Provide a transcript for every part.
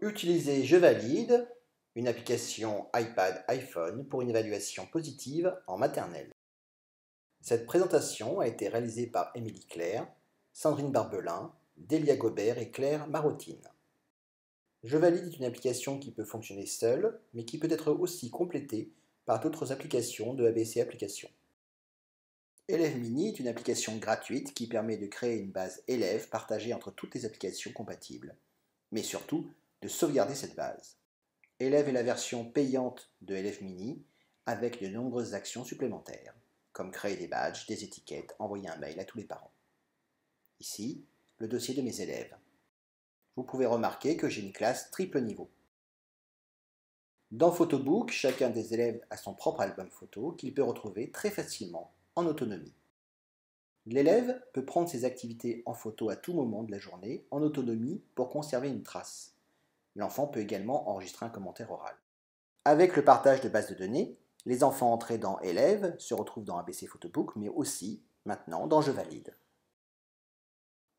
Utilisez Je valide, une application iPad-iPhone pour une évaluation positive en maternelle. Cette présentation a été réalisée par Émilie Claire, Sandrine Barbelin, Délia Gobert et Claire Marotine. Je valide est une application qui peut fonctionner seule, mais qui peut être aussi complétée par d'autres applications de ABC Applications. Élève Mini est une application gratuite qui permet de créer une base élève partagée entre toutes les applications compatibles, mais surtout de sauvegarder cette base. Élève est la version payante de Élève Mini avec de nombreuses actions supplémentaires, comme créer des badges, des étiquettes, envoyer un mail à tous les parents. Ici, le dossier de mes élèves. Vous pouvez remarquer que j'ai une classe triple niveau. Dans Photobook, chacun des élèves a son propre album photo qu'il peut retrouver très facilement en autonomie. L'élève peut prendre ses activités en photo à tout moment de la journée en autonomie pour conserver une trace. L'enfant peut également enregistrer un commentaire oral. Avec le partage de bases de données, les enfants entrés dans Élèves se retrouvent dans ABC Photobook, mais aussi, maintenant, dans Je valide.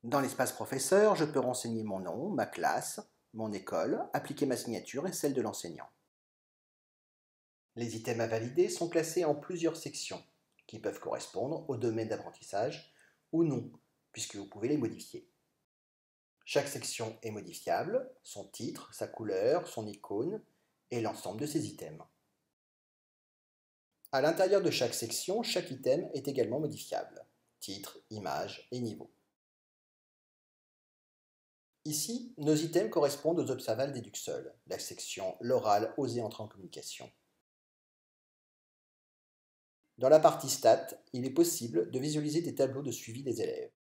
Dans l'espace professeur, je peux renseigner mon nom, ma classe, mon école, appliquer ma signature et celle de l'enseignant. Les items à valider sont classés en plusieurs sections, qui peuvent correspondre au domaine d'apprentissage ou non, puisque vous pouvez les modifier. Chaque section est modifiable, son titre, sa couleur, son icône et l'ensemble de ses items. À l'intérieur de chaque section, chaque item est également modifiable, titre, image et niveau. Ici, nos items correspondent aux observables d'Eduxol, la section L'oral, oser entrer en communication. Dans la partie Stats, il est possible de visualiser des tableaux de suivi des élèves,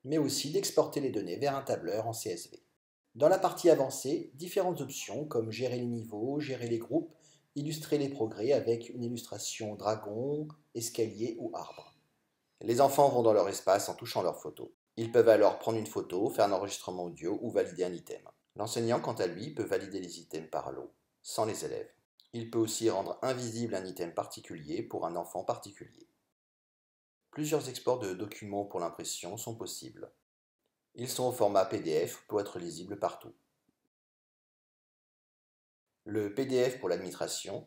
mais aussi d'exporter les données vers un tableur en CSV. Dans la partie avancée, différentes options comme gérer les niveaux, gérer les groupes, illustrer les progrès avec une illustration dragon, escalier ou arbre. Les enfants vont dans leur espace en touchant leur photo. Ils peuvent alors prendre une photo, faire un enregistrement audio ou valider un item. L'enseignant, quant à lui, peut valider les items par lot, sans les élèves. Il peut aussi rendre invisible un item particulier pour un enfant particulier. Plusieurs exports de documents pour l'impression sont possibles. Ils sont au format PDF pour être lisibles partout. Le PDF pour l'administration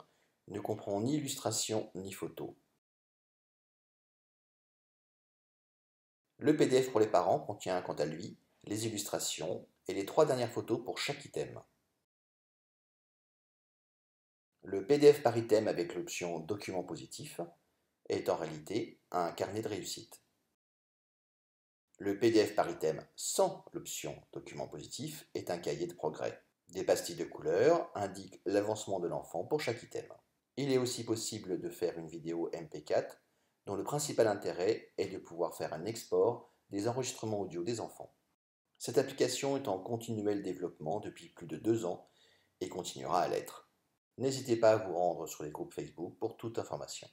ne comprend ni illustration ni photo. Le PDF pour les parents contient quant à lui les illustrations et les 3 dernières photos pour chaque item. Le PDF par item avec l'option Document positif est en réalité un carnet de réussite. Le PDF par item sans l'option Document positif est un cahier de progrès. Des pastilles de couleur indiquent l'avancement de l'enfant pour chaque item. Il est aussi possible de faire une vidéo MP4 dont le principal intérêt est de pouvoir faire un export des enregistrements audio des enfants. Cette application est en continuel développement depuis plus de 2 ans et continuera à l'être. N'hésitez pas à vous rendre sur les groupes Facebook pour toute information.